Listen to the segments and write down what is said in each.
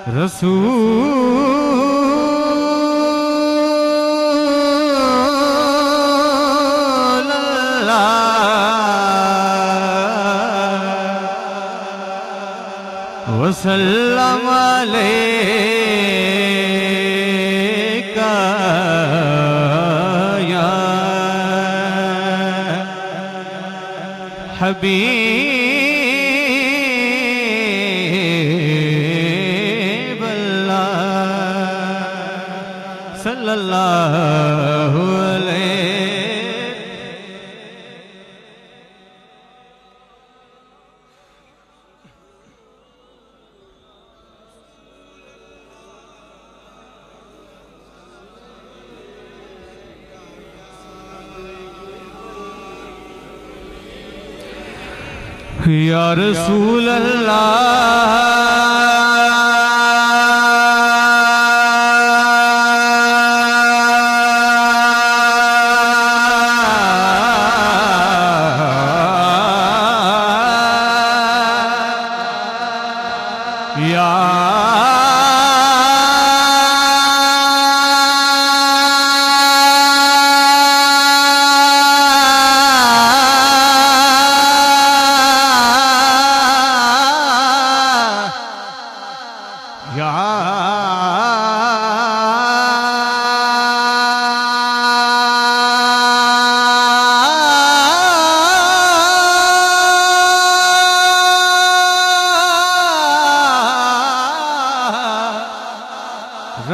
रसूल अल्लाह वसल्लम अलैका या हबीब अल्लाह सल्लल्लाहु अलैहि। या रसूल अल्लाह या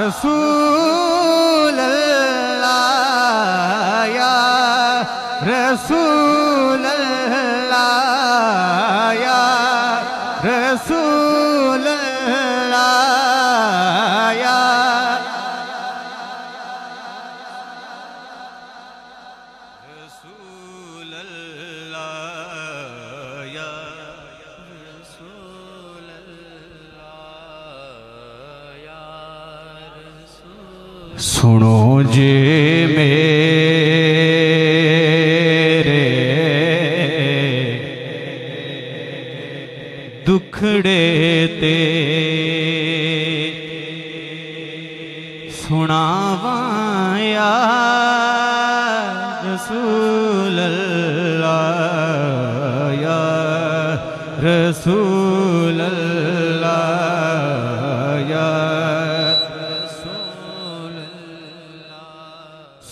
रसूल अल्लाह या रसूल अल्लाह या रसूल अल्लाह या रसूल अल्लाह या रसूल अल्लाह या सुनो जे मेरे दुखड़े ते सुनावा या रसूल अल्लाह या रसूल अल्लाह या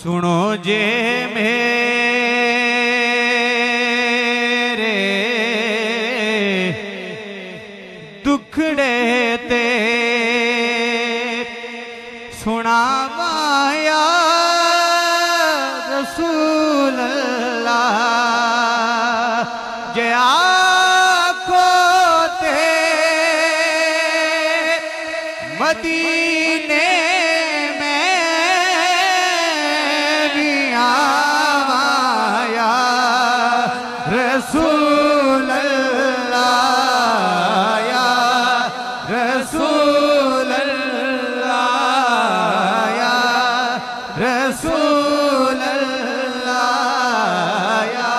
सुनो जे मेरे दुखड़े ते सुनावा या रसूल अल्लाह जे आखो ते मदीने रसूल अल्लाह या रसूल अल्लाह या रसूल अल्लाह या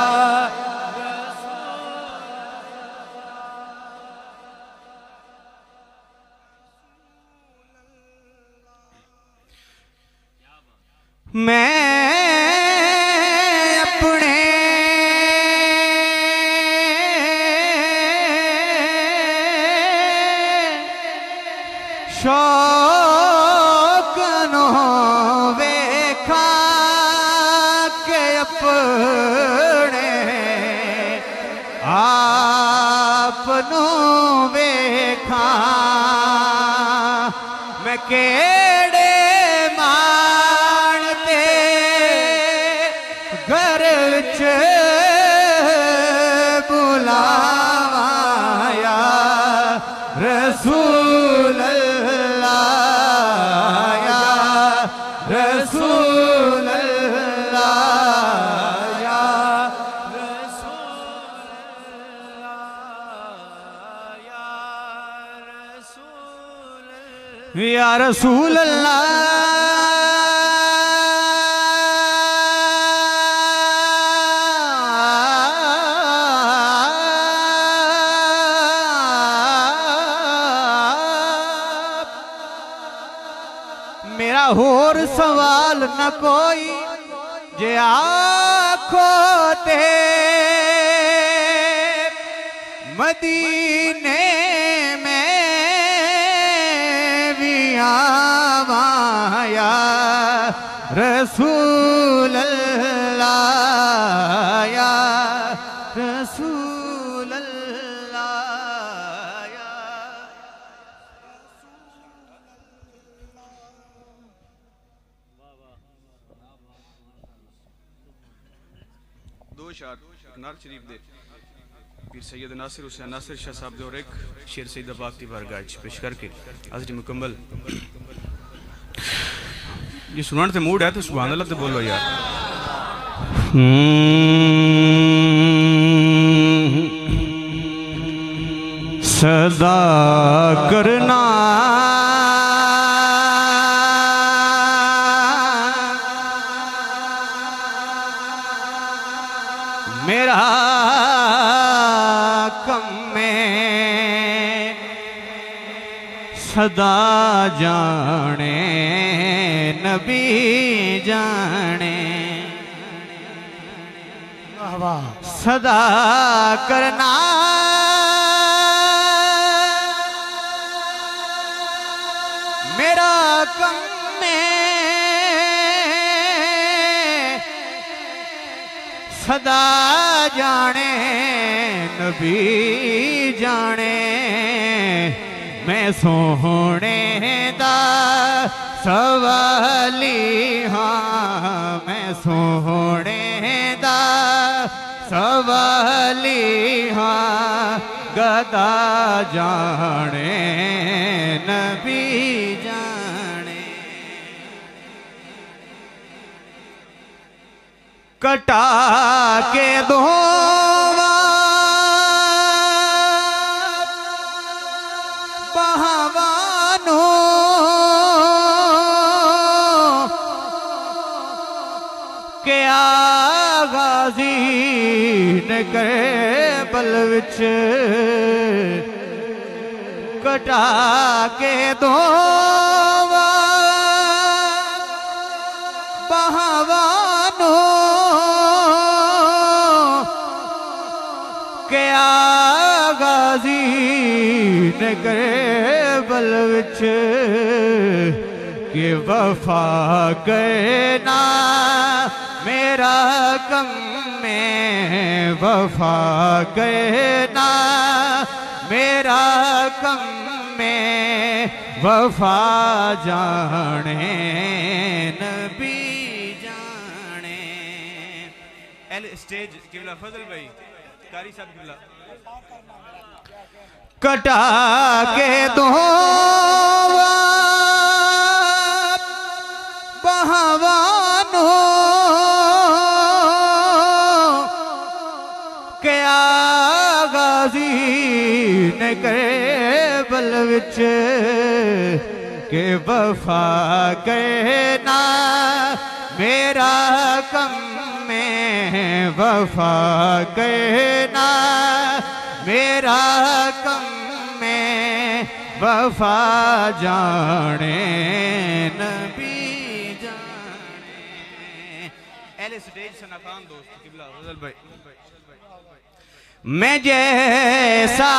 मैं अपने शौक नो वेखा के अपने आप नो वेखा मैं केड़े मानते घर विच बुलावाया रसूल अल्लाह या रसूल अल्लाह या रसूल अल्लाह या रसूल अल्लाह होर सवाल न कोई जे आखो ते मदीने में भी आवाया रसूल अल्लाह या रसूल अल्लाह या दो शार नार शरीफ दे पीर सैयद नासिर हुसैन नासिर शाह साहब दे और एक शेर सईद पाक की बारगाह पेश करके आज मुकम्मल ये सुनाने से मूड है तो सुभान अल्लाह तो बोलो यार। सदा करना मेरा कम में सदा जाने नबी जाने सदा करना मेरा कम में सदा जाने नबी जाने मैं सोहने दा सवाली हाँ मैं सोहने दा सवाली हाँ गदा जाने नबी जाने कटा के दो बहवानो के आगाजी न करे बल विच कटा के दो बहवानो के आगाजी न करे बल विच के वफा करना मेरा कम में वफा करना मेरा कम में वफा जाने नबी जाने। एल स्टेज किबला फजल भाई कारी साहब किबला कटा के दो बहवानो के आगाजी न करे बल विच के वफा करना मेरा कम में वफा करना मेरा कम में वफा जाने नबी स्टेज से नाकाम दोस्त किबला फजल भाई मैं जैसा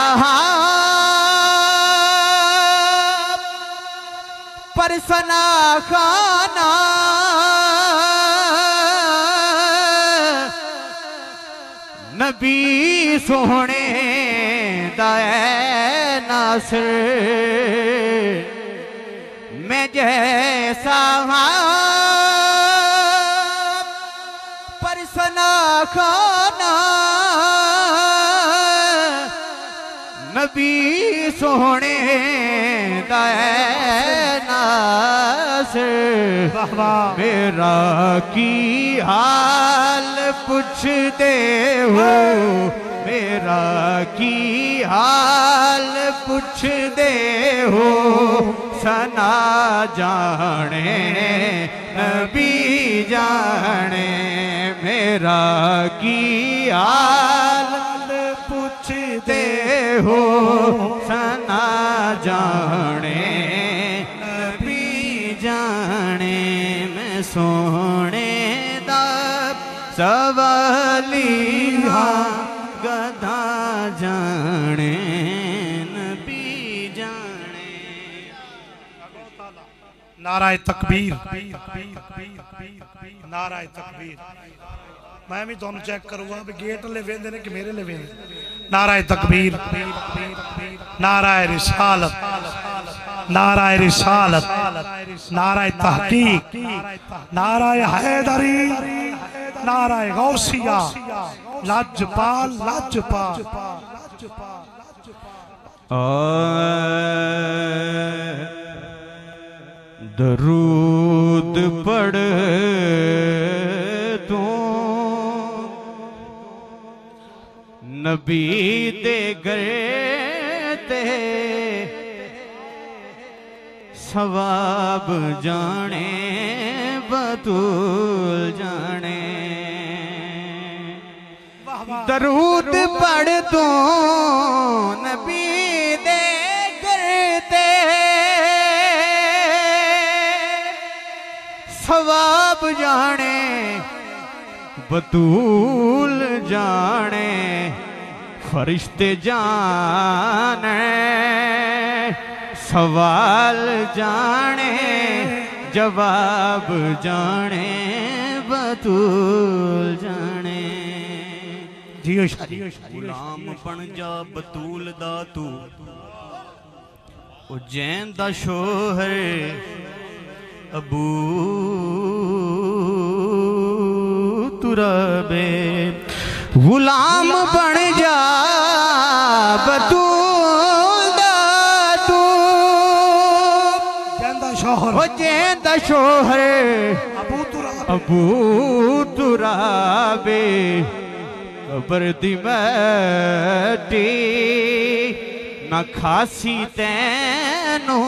परसना खाना नबी सोहने दाए नासिर मैं जैसा परसना खाना नबी सोहने नासिर मेरा की हाल पूछते हो मेरा की हाल पूछते हो सना जाने नबी जाने मेरा की हाल पूछते हो सना जाने नबी जाने। सोने दा सवालिया गधा जाने नबी जाने। नाराए तकबीर, नाराए तकबीर। मैं भी तुम चेक करूंगा भी गेट ले वेंदे ने कि मेरे ले वेंदे। नाराए तकबीर, नाराए रिसालत, नाराए रिसालत, नाराए तहकीक, नाराए हैदरी, नाराए गौसिया, लाजपाल लाजपाल। दरूद पढ़ तू नबी दे गए ते सवाब जाने बतूल जाने। दरूद पढ़ तू नबी दे करते सवाब जाने बतूल जाने। फरिश्ते जाने सवाल जाने जवाब जाने बतूल जाने। जियो गुलाम बन जा बतूल दा तू उज्जैन दा शोहर अबू तुराबे। गुलाम बन जा बतूल दा तू जेंदा शोहर अबू तुराबे। कबर दी मैटी न खासी तैनू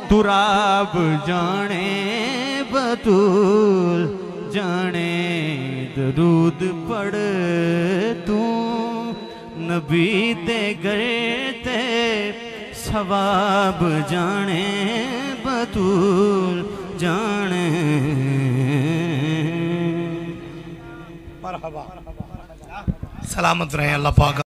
तुराब जाने बतूल जाने। दरूद पढ़ तू नबी दे गए ते सवाब जाने बतूल जाने। मरहबा। सलामत रहे अल्लाह पाक।